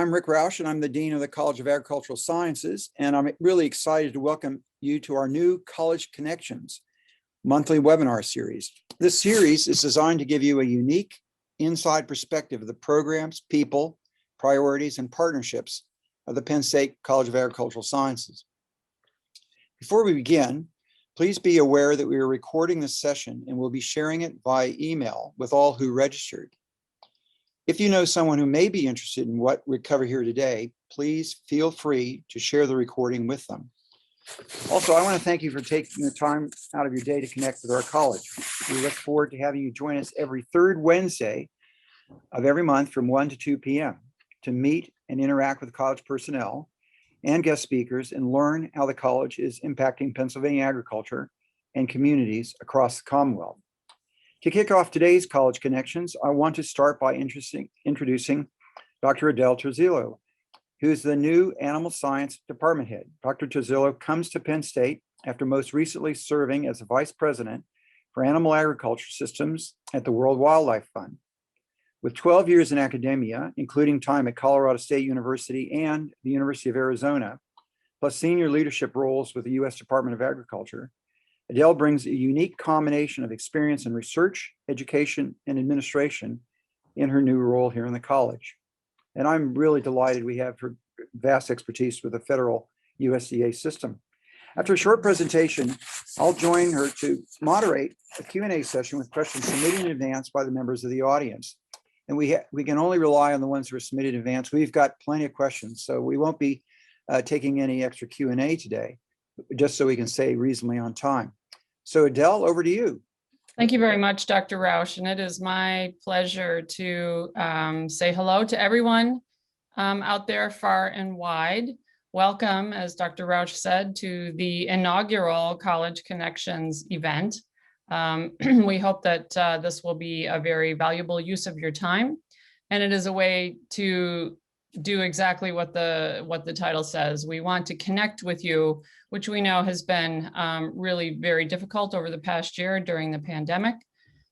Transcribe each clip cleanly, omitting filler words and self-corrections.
I'm Rick Roush, and I'm the Dean of the College of Agricultural Sciences, and I'm really excited to welcome you to our new College Connections monthly webinar series. This series is designed to give you a unique inside perspective of the programs, people, priorities, and partnerships of the Penn State College of Agricultural Sciences. Before we begin, please be aware that we are recording this session and we'll be sharing it via email with all who registered. If you know someone who may be interested in what we cover here today, please feel free to share the recording with them. Also, I want to thank you for taking the time out of your day to connect with our college. We look forward to having you join us every third Wednesday of every month from 1 to 2 p.m. to meet and interact with college personnel and guest speakers and learn how the college is impacting Pennsylvania agriculture and communities across the Commonwealth. To kick off today's College Connections, I want to start by introducing Dr. Adelle Turzillo, who is the new Animal Science Department Head. Dr. Turzillo comes to Penn State after most recently serving as the Vice President for Animal Agriculture Systems at the World Wildlife Fund. With 12 years in academia, including time at Colorado State University and the University of Arizona, plus senior leadership roles with the U.S. Department of Agriculture, Adelle brings a unique combination of experience in research, education, and administration in her new role here in the college. And I'm really delighted we have her vast expertise with the federal USDA system. After a short presentation, I'll join her to moderate a Q&A session with questions submitted in advance by the members of the audience. And we can only rely on the ones who are submitted in advance. We've got plenty of questions, so we won't be taking any extra Q&A today, just so we can stay reasonably on time. So Adelle, over to you. Thank you very much, Dr. Roush, and it is my pleasure to say hello to everyone out there far and wide. Welcome, as Dr. Roush said, to the inaugural College Connections event. We hope that this will be a very valuable use of your time, and it is a way to do exactly what the title says. We want to connect with you, which we know has been really very difficult over the past year during the pandemic.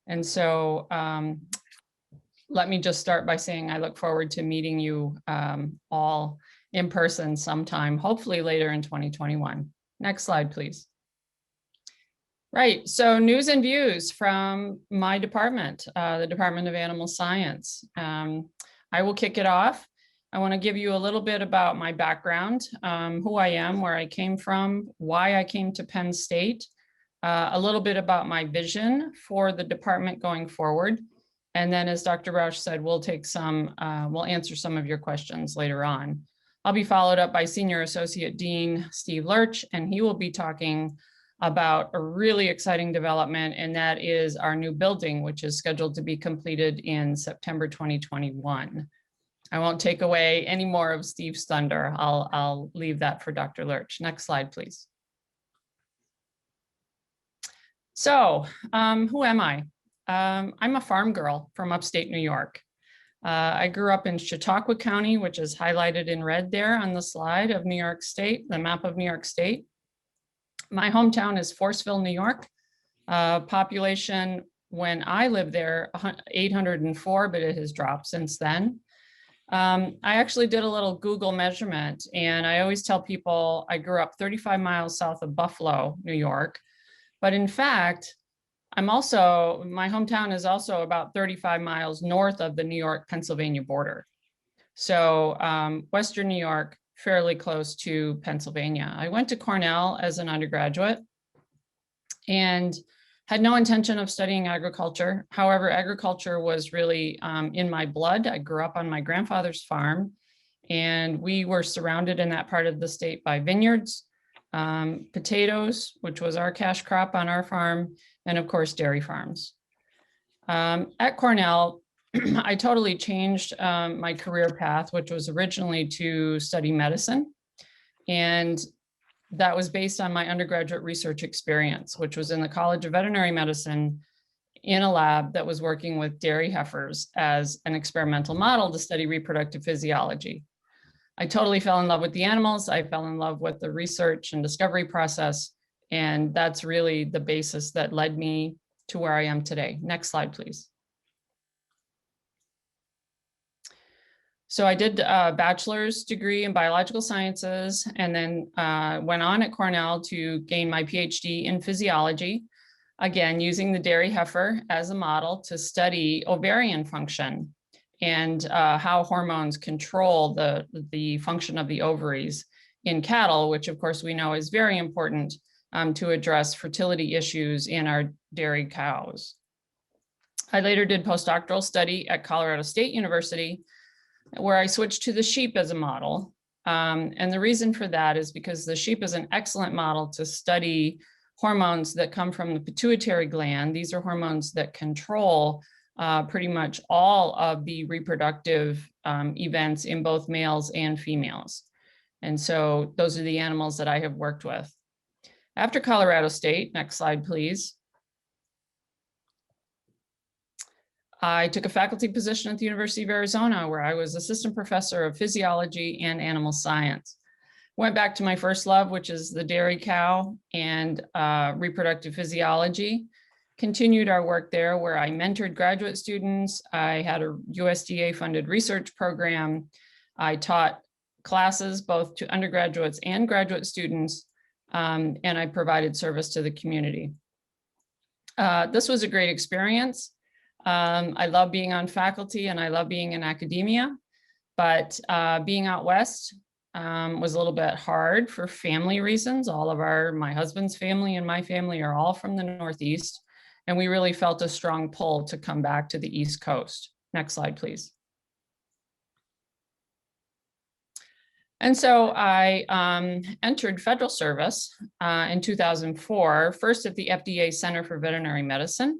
And so let me just start by saying I look forward to meeting you all in person sometime, hopefully later in 2021. Next slide, please. Right, so news and views from my department, the Department of Animal Science. I will kick it off. I want to give you a little bit about my background, who I am, where I came from, why I came to Penn State, a little bit about my vision for the department going forward. And then, as Dr. Roush said, we'll answer some of your questions later on. I'll be followed up by Senior Associate Dean Steve Loerch, and he will be talking about a really exciting development, and that is our new building, which is scheduled to be completed in September 2021. I won't take away any more of Steve's thunder. I'll leave that for Dr. Loerch. Next slide, please. So who am I? I'm a farm girl from upstate New York. I grew up in Chautauqua County, which is highlighted in red there on the slide of New York State, the map of New York State. My hometown is Forestville, New York. Population when I lived there, 804, but it has dropped since then. I actually did a little Google measurement, and I always tell people I grew up 35 miles south of Buffalo, New York. But in fact, my hometown is also about 35 miles north of the New York-Pennsylvania border. So Western New York, fairly close to Pennsylvania. I went to Cornell as an undergraduate and had no intention of studying agriculture. However, agriculture was really in my blood. I grew up on my grandfather's farm, and we were surrounded in that part of the state by vineyards, potatoes, which was our cash crop on our farm, and of course, dairy farms. At Cornell, I totally changed my career path, which was originally to study medicine. And that was based on my undergraduate research experience, which was in the College of Veterinary Medicine in a lab that was working with dairy heifers as an experimental model to study reproductive physiology. I totally fell in love with the animals. I fell in love with the research and discovery process. And that's really the basis that led me to where I am today. Next slide, please. So I did a bachelor's degree in biological sciences and then went on at Cornell to gain my PhD in physiology, again, using the dairy heifer as a model to study ovarian function and how hormones control the function of the ovaries in cattle, which of course we know is very important to address fertility issues in our dairy cows. I later did postdoctoral study at Colorado State University, where I switched to the sheep as a model. And the reason for that is because the sheep is an excellent model to study hormones that come from the pituitary gland. These are hormones that control pretty much all of the reproductive events in both males and females. And so those are the animals that I have worked with. After Colorado State, next slide, please. I took a faculty position at the University of Arizona, where I was assistant professor of physiology and animal science. Went back to my first love, which is the dairy cow and reproductive physiology. Continued our work there, where I mentored graduate students. I had a USDA-funded research program. I taught classes both to undergraduates and graduate students, and I provided service to the community. This was a great experience. I love being on faculty and I love being in academia, but being out west was a little bit hard for family reasons. My husband's family and my family are all from the Northeast, and we really felt a strong pull to come back to the East Coast. Next slide, please. And so I entered federal service in 2004, first at the FDA Center for Veterinary Medicine,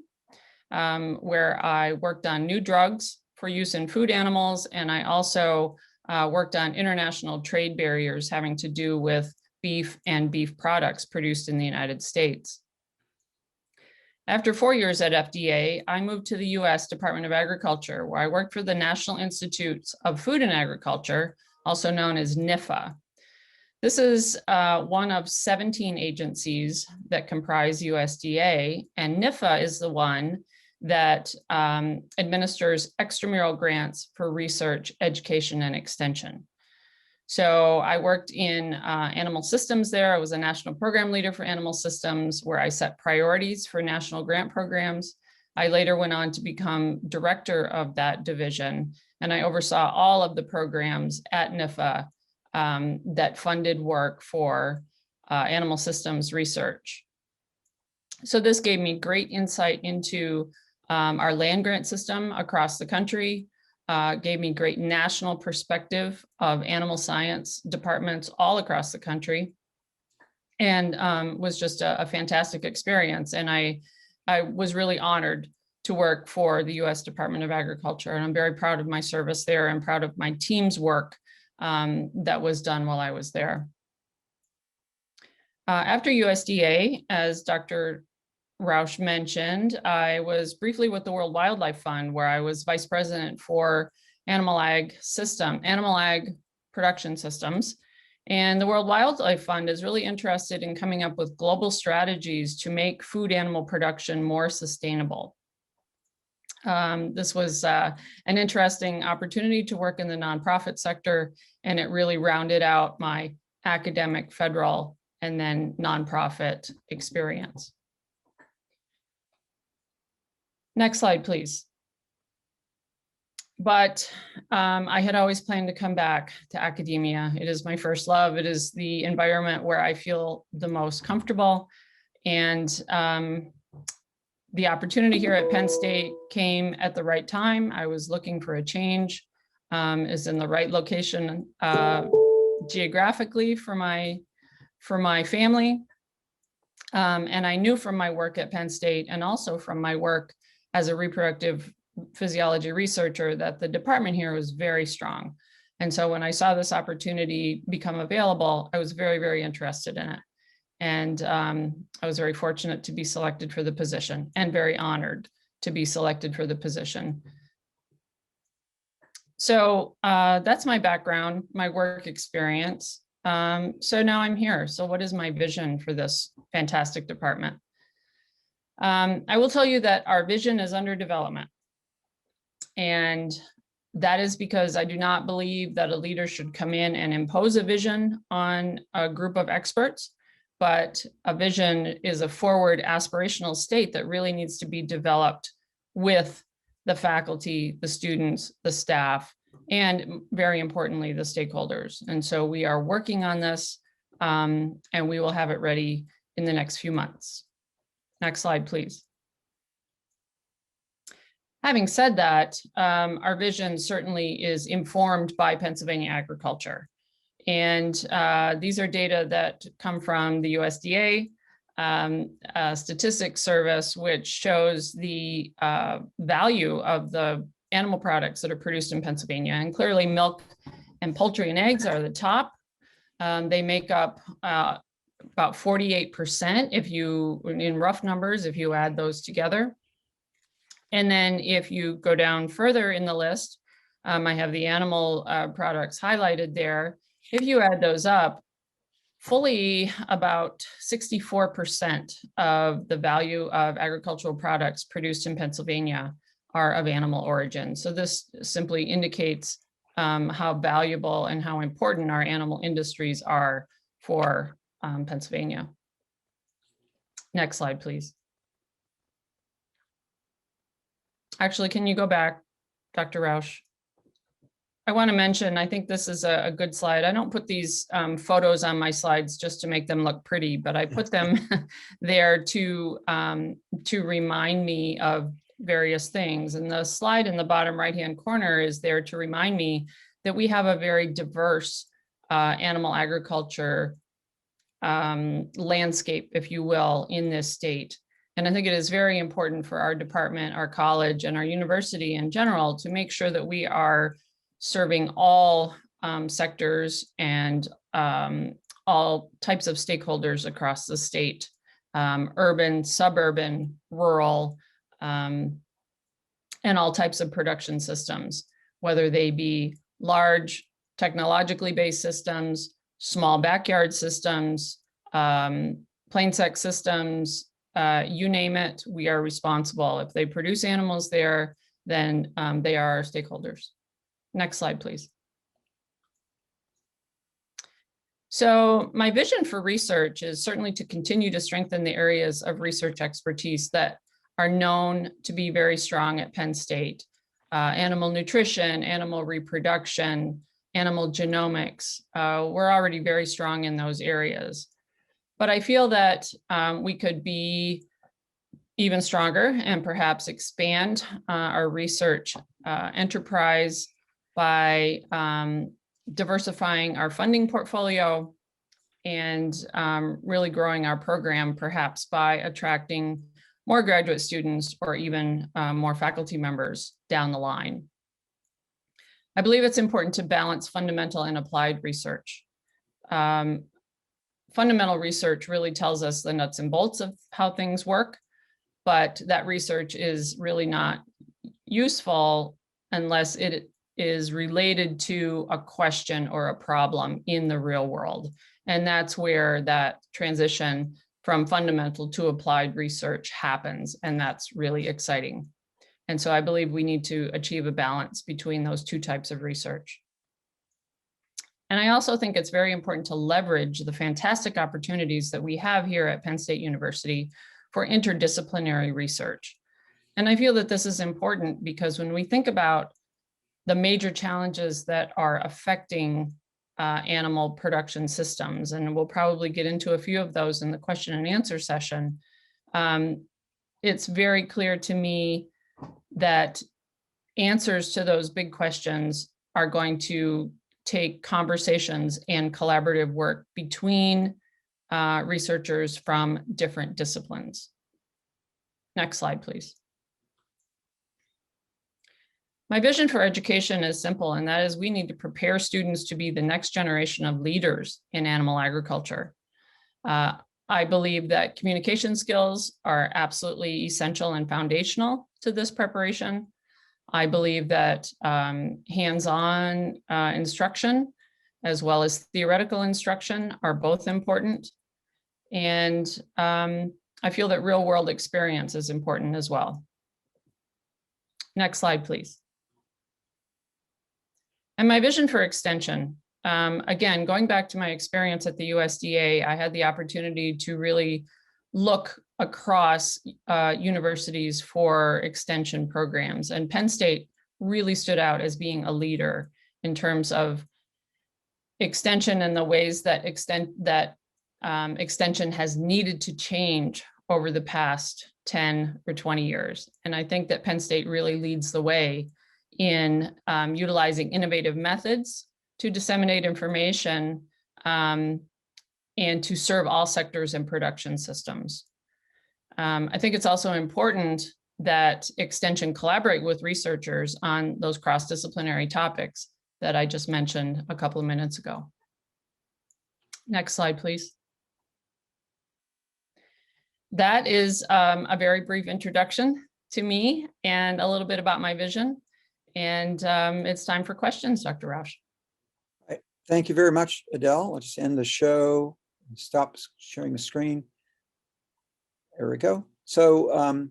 where I worked on new drugs for use in food animals. And I also worked on international trade barriers having to do with beef and beef products produced in the United States. After 4 years at FDA, I moved to the US Department of Agriculture, where I worked for the National Institutes of Food and Agriculture, also known as NIFA. This is one of 17 agencies that comprise USDA, and NIFA is the one that administers extramural grants for research, education, and extension. So I worked in animal systems there. I was a national program leader for animal systems, where I set priorities for national grant programs. I later went on to become director of that division, and I oversaw all of the programs at NIFA that funded work for animal systems research. So this gave me great insight into our land grant system across the country, gave me great national perspective of animal science departments all across the country, and was just a fantastic experience. And I was really honored to work for the US Department of Agriculture, and I'm very proud of my service there and proud of my team's work that was done while I was there. After USDA, as Dr. Roush mentioned, I was briefly with the World Wildlife Fund, where I was vice president for animal ag production systems. And the World Wildlife Fund is really interested in coming up with global strategies to make food animal production more sustainable. This was an interesting opportunity to work in the nonprofit sector, and it really rounded out my academic, federal, and then nonprofit experience. Next slide, please. But I had always planned to come back to academia. It is my first love. It is the environment where I feel the most comfortable. And the opportunity here at Penn State came at the right time. I was looking for a change, is in the right location geographically for my family. And I knew from my work at Penn State and also from my work as a reproductive physiology researcher that the department here was very strong. And so when I saw this opportunity become available, I was very, very interested in it. And I was very fortunate to be selected for the position and very honored to be selected for the position. So that's my background, my work experience. So now I'm here. So what is my vision for this fantastic department? I will tell you that our vision is under development. And That is because I do not believe that a leader should come in and impose a vision on a group of experts, but a vision is a forward aspirational state that really needs to be developed with the faculty, the students, the staff, and very importantly, the stakeholders. And so we are working on this, and we will have it ready in the next few months. Next slide, please. Having said that, our vision certainly is informed by Pennsylvania agriculture. And these are data that come from the USDA Statistics Service, which shows the value of the animal products that are produced in Pennsylvania. And clearly milk and poultry and eggs are the top. They make up about 48% if you, in rough numbers, if you add those together. And then if you go down further in the list, I have the animal products highlighted there. If you add those up, fully about 64% of the value of agricultural products produced in Pennsylvania are of animal origin. So this simply indicates how valuable and how important our animal industries are for Pennsylvania. Next slide, please. Actually, can you go back, Dr. Roush? I want to mention, I think this is a good slide. I don't put these photos on my slides just to make them look pretty, but I put them there to remind me of various things. And the slide in the bottom right-hand corner is there to remind me that we have a very diverse animal agriculture landscape, if you will, in this state. And I think it is very important for our department, our college, and our university in general to make sure that we are serving all sectors and all types of stakeholders across the state, urban, suburban, rural, and all types of production systems, whether they be large technologically based systems, small backyard systems, plain sex systems, you name it, we are responsible. If they produce animals there, then they are our stakeholders. Next slide, please. So my vision for research is certainly to continue to strengthen the areas of research expertise that are known to be very strong at Penn State. Animal nutrition, animal reproduction, animal genomics. We're already very strong in those areas. But I feel that we could be even stronger and perhaps expand our research enterprise by diversifying our funding portfolio and really growing our program, perhaps by attracting more graduate students or even more faculty members down the line. I believe it's important to balance fundamental and applied research. Fundamental research really tells us the nuts and bolts of how things work, but that research is really not useful unless it is related to a question or a problem in the real world. And that's where that transition from fundamental to applied research happens. And that's really exciting. And so I believe we need to achieve a balance between those two types of research. And I also think it's very important to leverage the fantastic opportunities that we have here at Penn State University for interdisciplinary research. And I feel that this is important because when we think about the major challenges that are affecting animal production systems, and we'll probably get into a few of those in the question and answer session, it's very clear to me that answers to those big questions are going to take conversations and collaborative work between researchers from different disciplines. Next slide, please. My vision for education is simple, and that is we need to prepare students to be the next generation of leaders in animal agriculture. I believe that communication skills are absolutely essential and foundational to this preparation. I believe that hands-on instruction as well as theoretical instruction are both important. And I feel that real-world experience is important as well. Next slide, please. And my vision for extension, again, going back to my experience at the USDA, I had the opportunity to really look across universities for extension programs. And Penn State really stood out as being a leader in terms of extension and the ways that extension has needed to change over the past 10 or 20 years. And I think that Penn State really leads the way in utilizing innovative methods to disseminate information and to serve all sectors and production systems. I think it's also important that extension collaborate with researchers on those cross-disciplinary topics that I just mentioned a couple of minutes ago. Next slide, please. That is a very brief introduction to me and a little bit about my vision. And it's time for questions, Dr. Roush. Thank you very much, Adele. I'll just end the show and stop sharing the screen. There we go. So,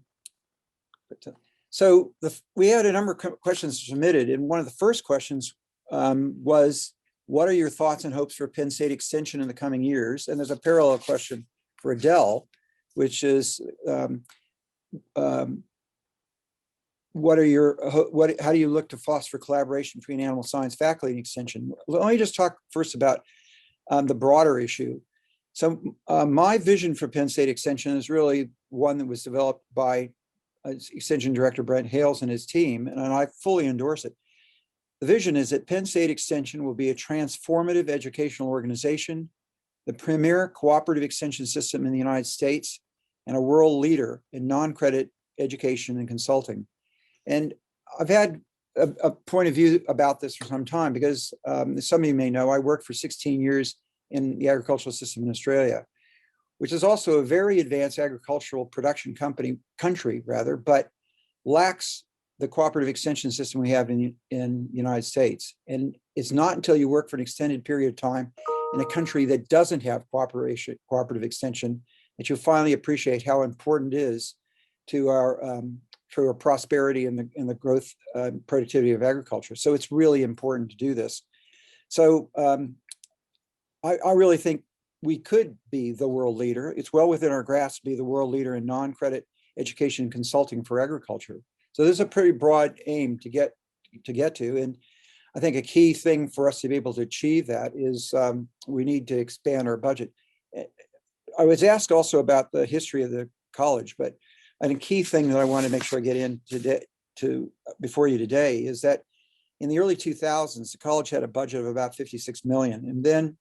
we had a number of questions submitted, and one of the first questions was, what are your thoughts and hopes for Penn State Extension in the coming years? And there's a parallel question for Adele, which is, how do you look to foster collaboration between animal science faculty and extension? Let me just talk first about the broader issue. So my vision for Penn State Extension is really one that was developed by Extension Director Brent Hales and his team, and I fully endorse it. The vision is that Penn State Extension will be a transformative educational organization, the premier cooperative extension system in the United States, and a world leader in non-credit education and consulting. And I've had a point of view about this for some time because some of you may know, I worked for 16 years in the agricultural system in Australia, which is also a very advanced agricultural production country, but lacks the cooperative extension system we have in the United States. And it's not until you work for an extended period of time in a country that doesn't have cooperative extension that you'll finally appreciate how important it is to our prosperity and the growth productivity of agriculture. So it's really important to do this. So I really think we could be the world leader. It's well within our grasp to be the world leader in non-credit education and consulting for agriculture. So there's a pretty broad aim to get to. And I think a key thing for us to be able to achieve that is we need to expand our budget. I was asked also about the history of the college, but I think a key thing that I want to make sure I get in today before you today is that in the early 2000s, the college had a budget of about 56 million. And then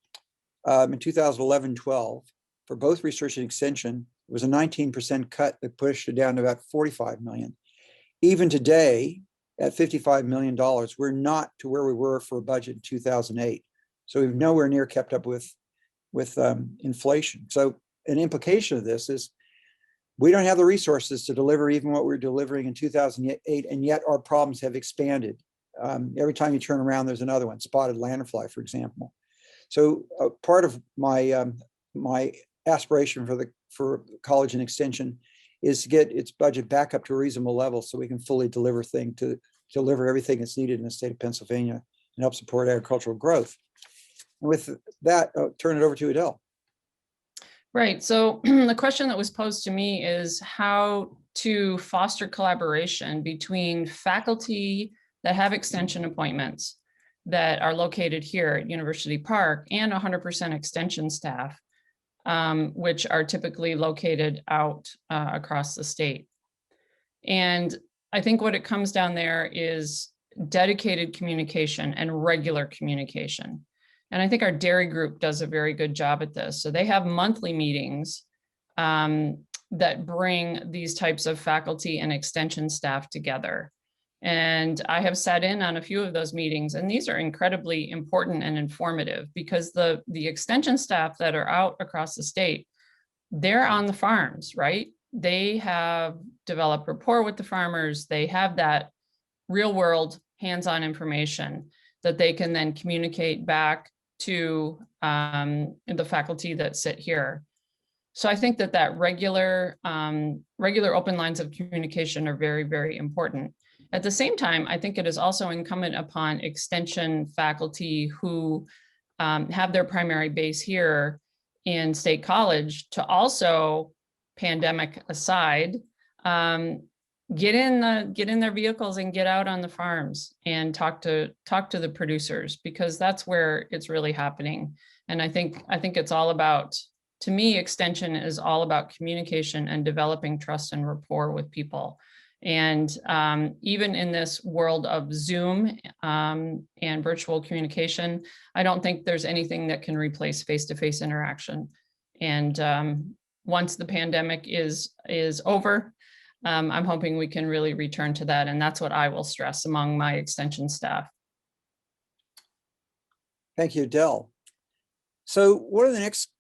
in 2011-12, for both research and extension, it was a 19% cut that pushed it down to about 45 million. Even today, at $55 million, we're not to where we were for a budget in 2008. So we've nowhere near kept up with inflation. So an implication of this is we don't have the resources to deliver even what we're delivering in 2008, and yet our problems have expanded. Every time you turn around, there's another one, spotted lanternfly, for example. So part of my my aspiration for college and extension is to get its budget back up to a reasonable level so we can fully deliver everything that's needed in the state of Pennsylvania and help support agricultural growth. And with that, I'll turn it over to Adele. Right. So the question that was posed to me is how to foster collaboration between faculty that have extension appointments that are located here at University Park and 100% extension staff, which are typically located out across the state. And I think what it comes down there is dedicated communication and regular communication. And I think our dairy group does a very good job at this. So they have monthly meetings that bring these types of faculty and extension staff together. And I have sat in on a few of those meetings, and these are incredibly important and informative because the extension staff that are out across the state, they're on the farms, right? They have developed rapport with the farmers. They have that real world hands-on information that they can then communicate back to the faculty that sit here. So I think that regular open lines of communication are very, very important. At the same time, I think it is also incumbent upon extension faculty who have their primary base here in State College to also, pandemic aside, get in their vehicles and get out on the farms and talk to the producers, because that's where it's really happening. And I think it's all about, to me, extension is all about communication and developing trust and rapport with people. And even in this world of Zoom and virtual communication, I don't think there's anything that can replace face-to-face interaction. And once the pandemic is over, I'm hoping we can really return to that. And that's what I will stress among my extension staff. Thank you, Adele. So what are the next,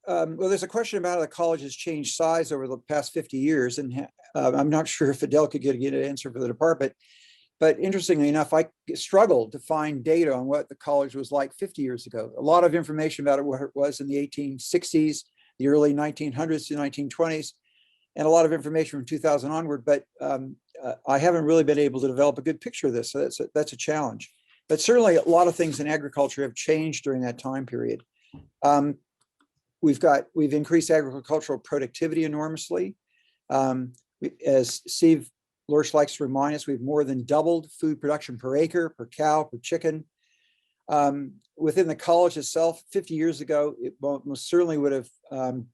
well, there's a question about how the college has changed size over the past 50 years. And I'm not sure if Adele could get an answer for the department, but interestingly enough, I struggled to find data on what the college was like 50 years ago. A lot of information about it, what it was in the 1860s, the early 1900s to 1920s, and a lot of information from 2000 onward, but I haven't really been able to develop a good picture of this, so that's a challenge. But certainly a lot of things in agriculture have changed during that time period. We've increased agricultural productivity enormously. As Steve Loerch likes to remind us, we've more than doubled food production per acre, per cow, per chicken. Within the college itself, 50 years ago, it most certainly would have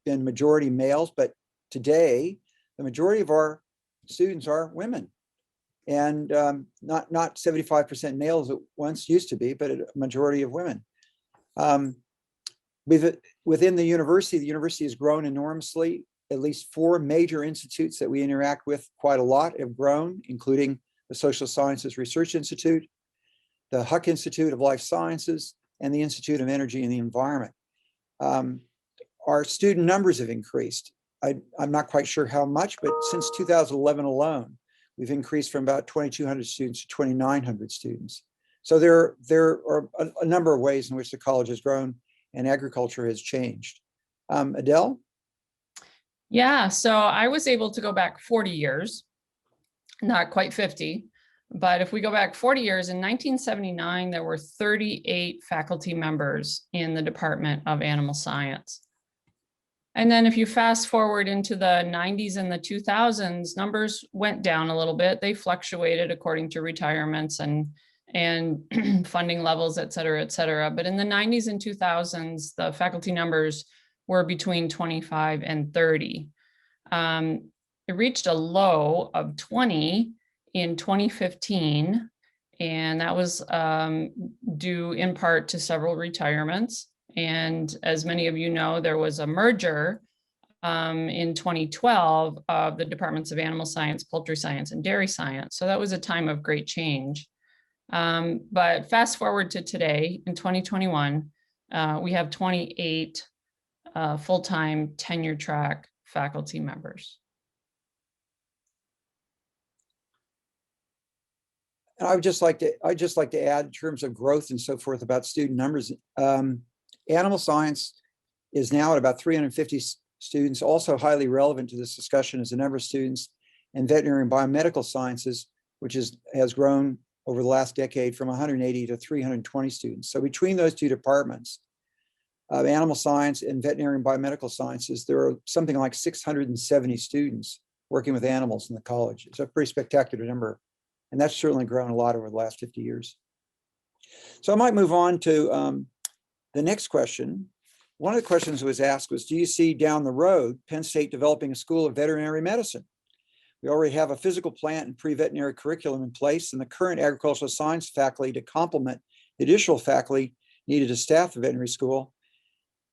been majority males, but today, the majority of our students are women, and not 75% males it once used to be, but a majority of women. Within the university has grown enormously. At least 4 major institutes that we interact with quite a lot have grown, including the Social Sciences Research Institute, the Huck Institute of Life Sciences, and the Institute of Energy and the Environment. Our student numbers have increased. I'm not quite sure how much, but since 2011 alone, we've increased from about 2,200 students to 2,900 students. So there are a number of ways in which the college has grown and agriculture has changed. Adele? Yeah, so I was able to go back 40 years, not quite 50, but if we go back 40 years, in 1979, there were 38 faculty members in the Department of Animal Science. And then if you fast forward into the 90s and the 2000s, numbers went down a little bit. They fluctuated according to retirements and funding levels, et cetera, et cetera. But in the 90s and 2000s, the faculty numbers were between 25 and 30. It reached a low of 20 in 2015, and that was due in part to several retirements. And as many of you know, there was a merger in 2012 of the Departments of Animal Science, Poultry Science, and Dairy Science. So that was a time of great change. But fast forward to today, in 2021, we have 28 full-time tenure track faculty members. And I'd just like to add, in terms of growth and so forth, about student numbers. Animal science is now at about 350 students. Also highly relevant to this discussion is the number of students in veterinary and biomedical sciences, which has grown over the last decade from 180 to 320 students. So between those two departments, animal science and veterinary and biomedical sciences, there are something like 670 students working with animals in the college. It's a pretty spectacular number. And that's certainly grown a lot over the last 50 years. So I might move on to the next question. One of the questions that was asked was, do you see down the road Penn State developing a school of veterinary medicine? We already have a physical plant and pre-veterinary curriculum in place, and the current agricultural science faculty to complement the additional faculty needed to staff the veterinary school.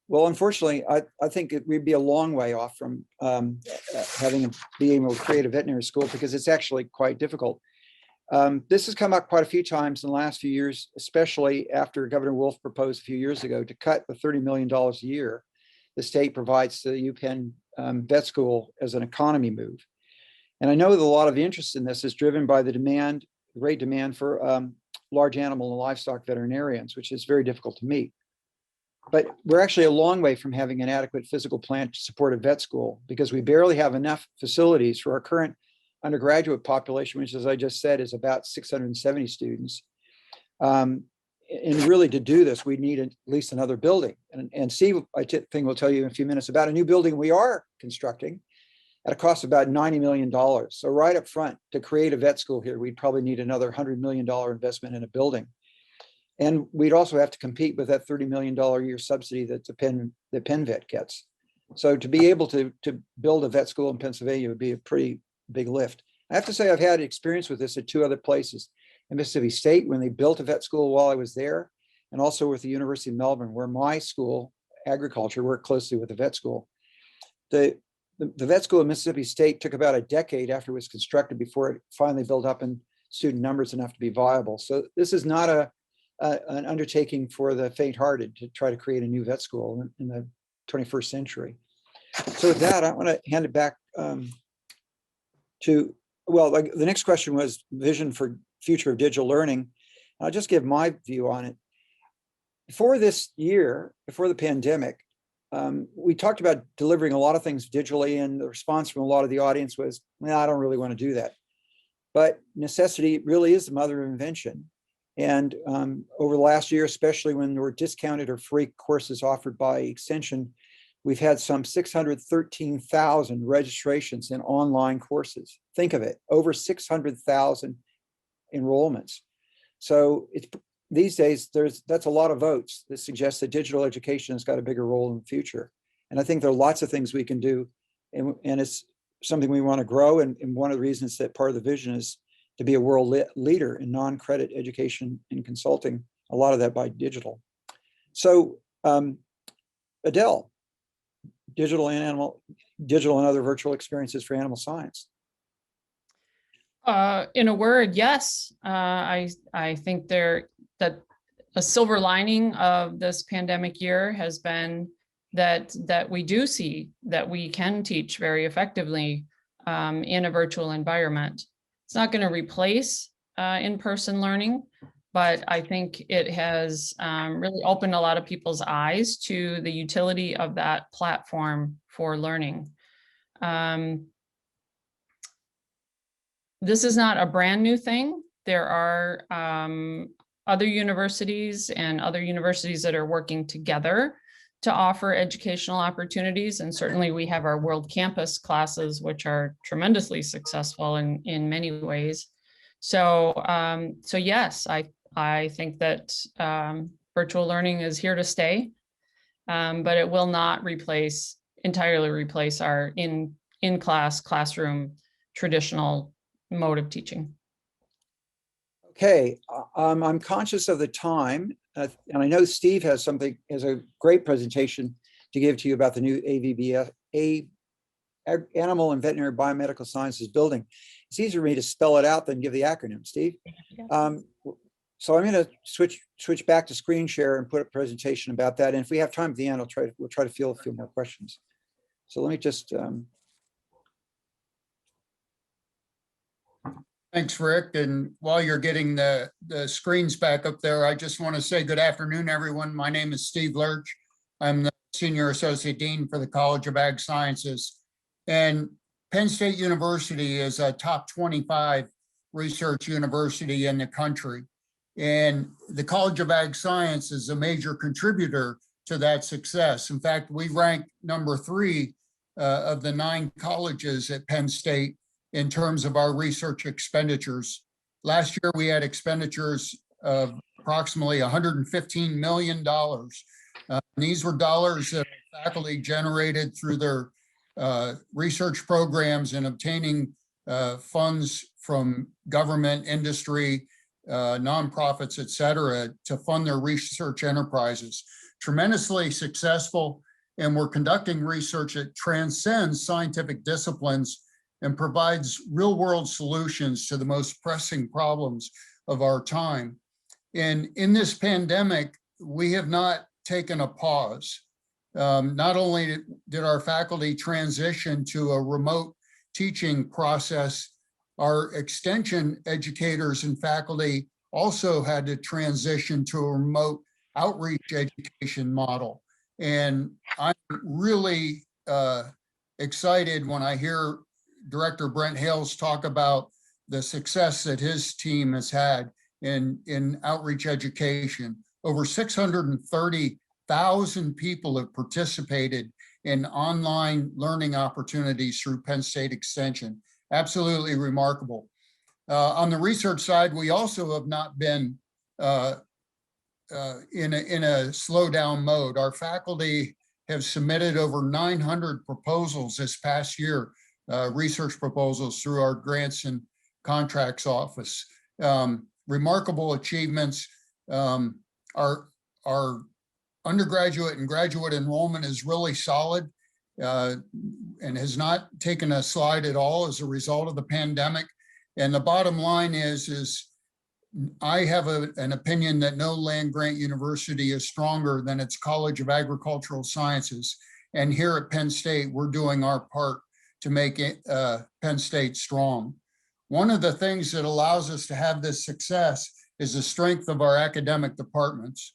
Well, unfortunately, I think we'd be a long way off from being able to create a veterinary school, because it's actually quite difficult. This has come up quite a few times in the last few years, especially after Governor Wolf proposed a few years ago to cut the $30 million a year the state provides to the UPenn vet school as an economy move. And I know that a lot of the interest in this is driven by the great demand for large animal and livestock veterinarians, which is very difficult to meet. But we're actually a long way from having an adequate physical plant to support a vet school, because we barely have enough facilities for our current undergraduate population, which, as I just said, is about 670 students. And really, to do this, we need at least another building. And Steve, I think, will tell you in a few minutes about a new building we are constructing at a cost of about $90 million. So right up front, to create a vet school here, we'd probably need another $100 million investment in a building. And we'd also have to compete with that $30 million a year subsidy that the Penn vet gets. So to be able to build a vet school in Pennsylvania would be a pretty big lift. I have to say, I've had experience with this at two other places. In Mississippi State, when they built a vet school while I was there, and also with the University of Melbourne, where my school, agriculture, worked closely with the vet school. The vet school in Mississippi State took about a decade after it was constructed before it finally built up in student numbers enough to be viable. So this is not an undertaking for the faint-hearted to try to create a new vet school in the 21st century. So with that, I want to hand it back to, well, like the next question was vision for future of digital learning. I'll just give my view on it. Before this year, before the pandemic, we talked about delivering a lot of things digitally, and the response from a lot of the audience was, well, I don't really want to do that. But necessity really is the mother of invention. And over the last year, especially when there were discounted or free courses offered by Extension, we've had some 613,000 registrations in online courses. Think of it, over 600,000 enrollments. So it's these days, that's a lot of votes that suggest that digital education has got a bigger role in the future. And I think there are lots of things we can do, and it's something we want to grow. And one of the reasons that part of the vision is to be a world leader in non-credit education and consulting, a lot of that by digital. So Adelle, digital and other virtual experiences for animal science. In a word, yes. I think that a silver lining of this pandemic year has been that we do see that we can teach very effectively in a virtual environment. It's not going to replace in-person learning, but I think it has really opened a lot of people's eyes to the utility of that platform for learning. This is not a brand new thing. There are other universities and other universities that are working together to offer educational opportunities. And certainly we have our World Campus classes, which are tremendously successful in many ways. So, so yes, I think that virtual learning is here to stay, but it will not entirely replace our in-class classroom traditional mode of teaching. Okay, I'm conscious of the time, and I know Steve has a great presentation to give to you about the new Animal and Veterinary Biomedical Sciences building. It's easier for me to spell it out than give the acronym, Steve. So I'm going to switch back to screen share and put a presentation about that. And if we have time at the end, we'll try to field a few more questions. So let me just. Thanks, Rick. And while you're getting the screens back up there, I just want to say good afternoon, everyone. My name is Steve Loerch. I'm the Senior Associate Dean for the College of Ag Sciences. And Penn State University is a top 25 research university in the country. And the College of Ag Science is a major contributor to that success. In fact, we rank number 3 of the 9 colleges at Penn State in terms of our research expenditures. Last year, we had expenditures of approximately $115 million. These were dollars that faculty generated through their research programs and obtaining funds from government, industry, nonprofits, et cetera, to fund their research enterprises. Tremendously successful, and we're conducting research that transcends scientific disciplines and provides real-world solutions to the most pressing problems of our time. And in this pandemic, we have not taken a pause. Not only did our faculty transition to a remote teaching process, our extension educators and faculty also had to transition to a remote outreach education model. And I'm really excited when I hear Director Brent Hales talk about the success that his team has had in outreach education. Over 630,000 people have participated in online learning opportunities through Penn State Extension. Absolutely remarkable. On the research side, we also have not been in a slow down mode. Our faculty have submitted over 900 proposals this past year, research proposals through our grants and contracts office. Remarkable achievements. Our undergraduate and graduate enrollment is really solid and has not taken a slide at all as a result of the pandemic. And the bottom line is I have an opinion that no land-grant university is stronger than its College of Agricultural Sciences. And here at Penn State, we're doing our part to make it, Penn State strong. One of the things that allows us to have this success is the strength of our academic departments.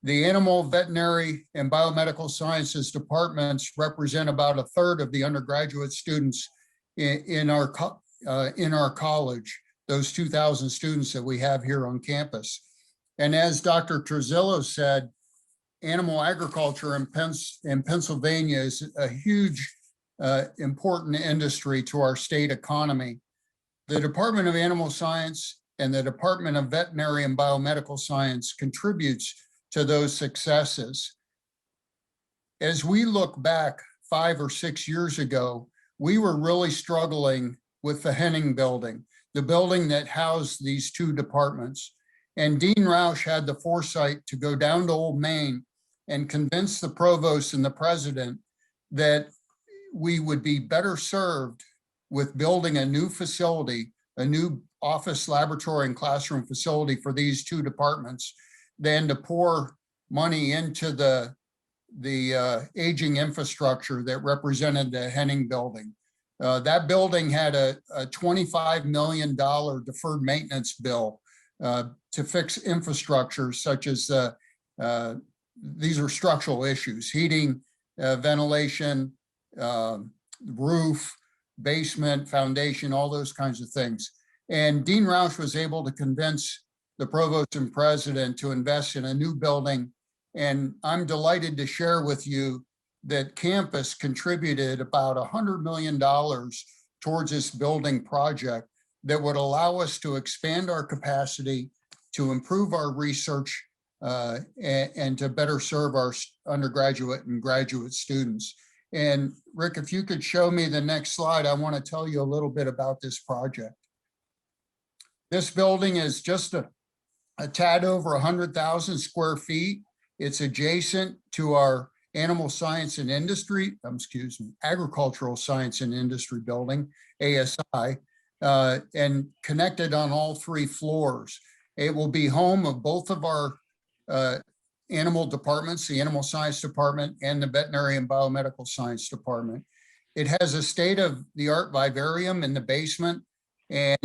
The animal, veterinary, and biomedical sciences departments represent about a third of the undergraduate students in our college, those 2,000 students that we have here on campus. And as Dr. Turzillo said, animal agriculture in Pennsylvania is a huge, important industry to our state economy. The Department of Animal Science and the Department of Veterinary and Biomedical Science contributes to those successes. As we look back 5 or 6 years ago, we were really struggling with the Henning building, the building that housed these two departments. And Dean Roush had the foresight to go down to Old Main and convince the provost and the president that we would be better served with building a new facility, a new office, laboratory, and classroom facility for these two departments than to pour money into the aging infrastructure that represented the Henning building. That building had a $25 million deferred maintenance bill to fix infrastructure such as these are structural issues: heating, ventilation, roof, basement, foundation, all those kinds of things. And Dean Roush was able to convince the provost and president to invest in a new building. And I'm delighted to share with you that campus contributed about $100 million towards this building project that would allow us to expand our capacity, to improve our research, and to better serve our undergraduate and graduate students. And Rick, if you could show me the next slide, I want to tell you a little bit about this project. This building is just a tad over 100,000 square feet. It's adjacent to our Animal Science and Industry, Agricultural Science and Industry building, ASI, and connected on all 3 floors. It will be home of both of our animal departments, the Animal Science Department and the Veterinary and Biomedical Science Department. It has a state-of-the-art vivarium in the basement, and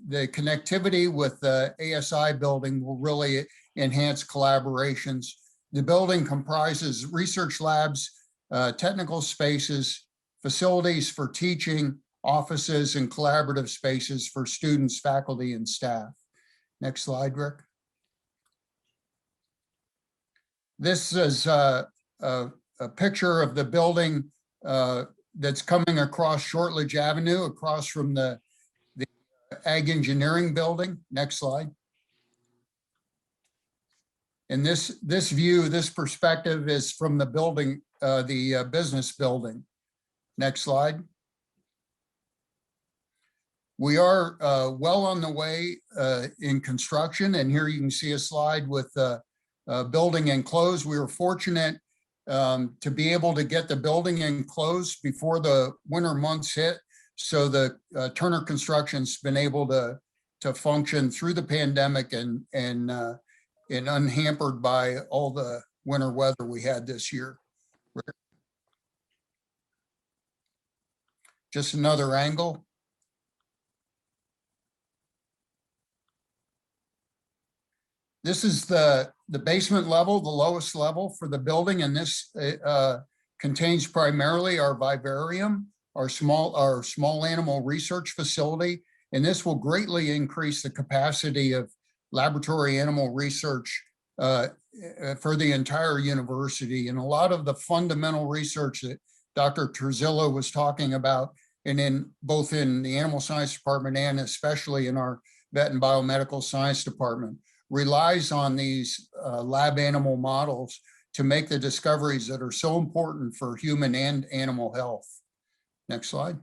the connectivity with the ASI building will really enhance collaborations. The building comprises research labs, technical spaces, facilities for teaching, offices, and collaborative spaces for students, faculty, and staff. Next slide, Rick. This is a picture of the building that's coming across Shortledge Avenue, across from the Ag Engineering building. Next slide. And this view, this perspective is from the building, the business building. Next slide. We are well on the way in construction, and here you can see a slide with the building enclosed. We were fortunate to be able to get the building enclosed before the winter months hit. So the Turner Construction's been able to function through the pandemic and unhampered by all the winter weather we had this year. Just another angle. This is the basement level, the lowest level for the building, and this contains primarily our vivarium. our small animal research facility, and this will greatly increase the capacity of laboratory animal research for the entire university. And a lot of the fundamental research that Dr. Turzillo was talking about, and in both in the animal science department and especially in our vet and biomedical science department, relies on these lab animal models to make the discoveries that are so important for human and animal health. Next slide.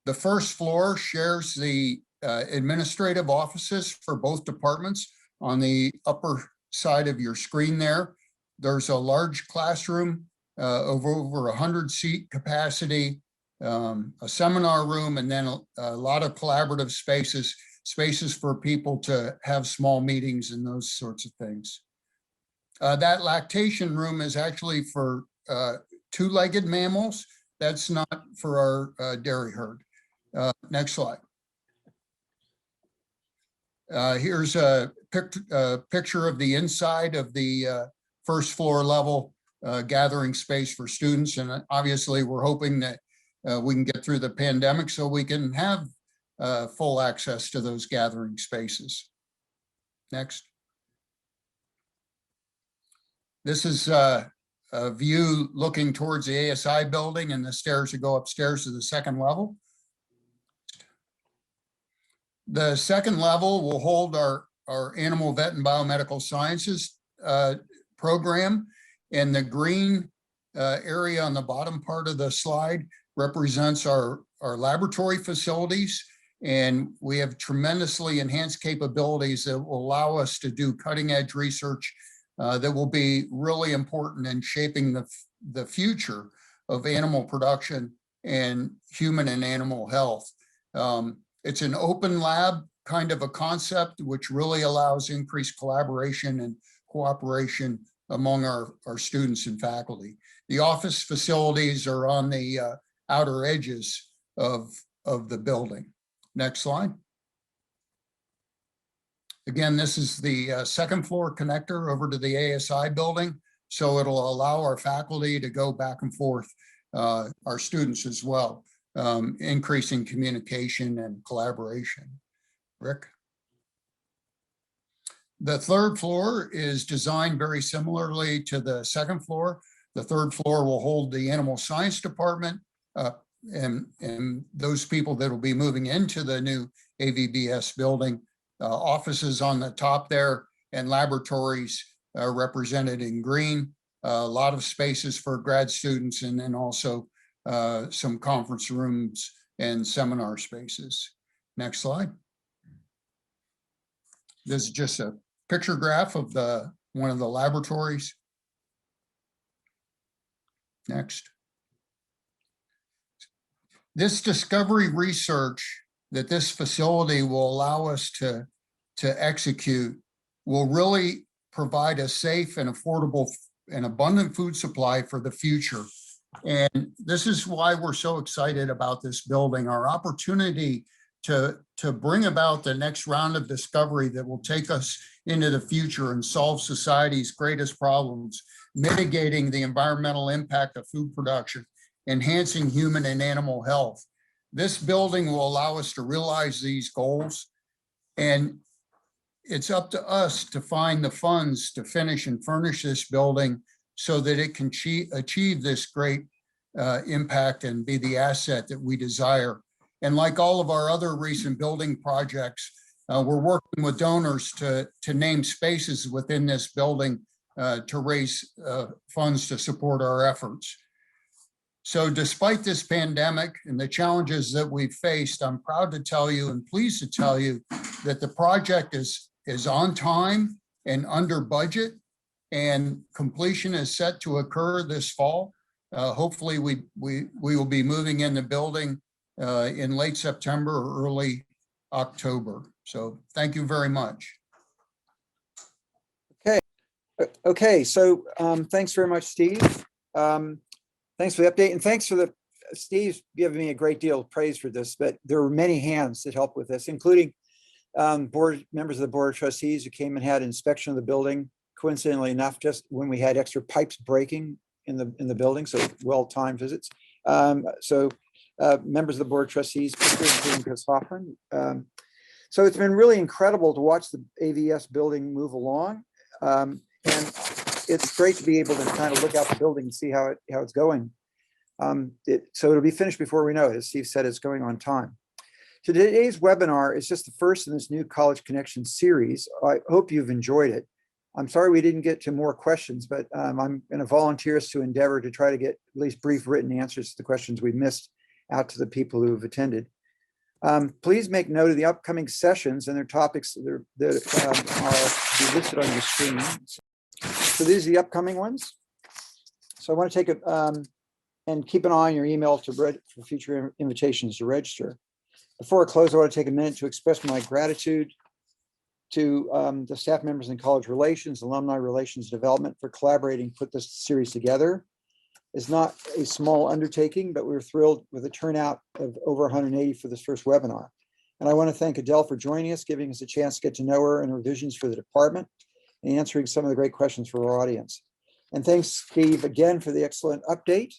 The first floor shares the administrative offices for both departments. On the upper side of your screen there, there's a large classroom of over 100 seat capacity, a seminar room, and then a lot of collaborative spaces for people to have small meetings and those sorts of things. That lactation room is actually for two-legged mammals. That's not for our dairy herd. Next slide. Here's a picture of the inside of the first floor level gathering space for students. And obviously we're hoping that we can get through the pandemic so we can have full access to those gathering spaces. Next. This is a view looking towards the ASI building and the stairs that go upstairs to the second level. The second level will hold our animal vet and biomedical sciences program, and the green area on the bottom part of the slide represents our laboratory facilities, and we have tremendously enhanced capabilities that will allow us to do cutting edge research that will be really important in shaping the future of animal production and human and animal health. It's an open lab kind of a concept, which really allows increased collaboration and cooperation among our students and faculty. The office facilities are on the outer edges of the building. Next slide. Again, this is the second floor connector over to the ASI building. So it'll allow our faculty to go back and forth, our students as well, increasing communication and collaboration. Rick? The third floor is designed very similarly to the second floor. The third floor will hold the animal science department and those people that will be moving into the new AVBS building. Offices on the top there and laboratories represented in green. A lot of spaces for grad students, and then also some conference rooms and seminar spaces. Next slide. This is just a picture graph of one of the laboratories. Next. This discovery research that this facility will allow us to execute will really provide a safe and affordable and abundant food supply for the future. And this is why we're so excited about this building. Our opportunity to bring about the next round of discovery that will take us into the future and solve society's greatest problems, mitigating the environmental impact of food production, enhancing human and animal health. This building will allow us to realize these goals, and it's up to us to find the funds to finish and furnish this building so that it can achieve this great impact and be the asset that we desire. And like all of our other recent building projects, we're working with donors to name spaces within this building to raise funds to support our efforts. So despite this pandemic and the challenges that we've faced, I'm proud to tell you and pleased to tell you that the project is on time and under budget, and completion is set to occur this fall. Hopefully we will be moving in the building in late September or early October. So thank you very much. Okay, so thanks very much, Steve. Thanks for the update, and thanks for Steve's giving me a great deal of praise for this, but there were many hands that helped with this, including members of the Board of Trustees who came and had inspection of the building, coincidentally enough, just when we had extra pipes breaking in the building, so well-timed visits. Members of the Board of Trustees, including Chris Hoffman. So it's been really incredible to watch the AVS building move along. And it's great to be able to kind of look out the building and see how it's going. So it'll be finished before we know it. As Steve said, it's going on time. Today's webinar is just the first in this new College Connection series. I hope you've enjoyed it. I'm sorry we didn't get to more questions, but I'm going to volunteer us to endeavor to try to get at least brief written answers to the questions we missed out to the people who have attended. Please make note of the upcoming sessions and their topics that are listed on your screen. So these are the upcoming ones. So I want to take it and keep an eye on your email for future invitations to register. Before I close, I want to take a minute to express my gratitude to the staff members in College Relations, Alumni Relations Development for collaborating to put this series together. It's not a small undertaking, but we're thrilled with a turnout of over 180 for this first webinar. And I want to thank Adelle for joining us, giving us a chance to get to know her and her visions for the department and answering some of the great questions for our audience. And thanks, Steve, again for the excellent update.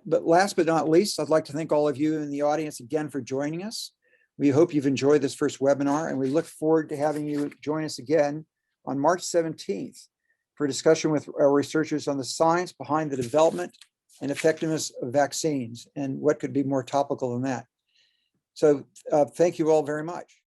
But last but not least, I'd like to thank all of you in the audience again for joining us. We hope you've enjoyed this first webinar, and we look forward to having you join us again on March 17th for a discussion with our researchers on the science behind the development and effectiveness of vaccines, and what could be more topical than that. So thank you all very much.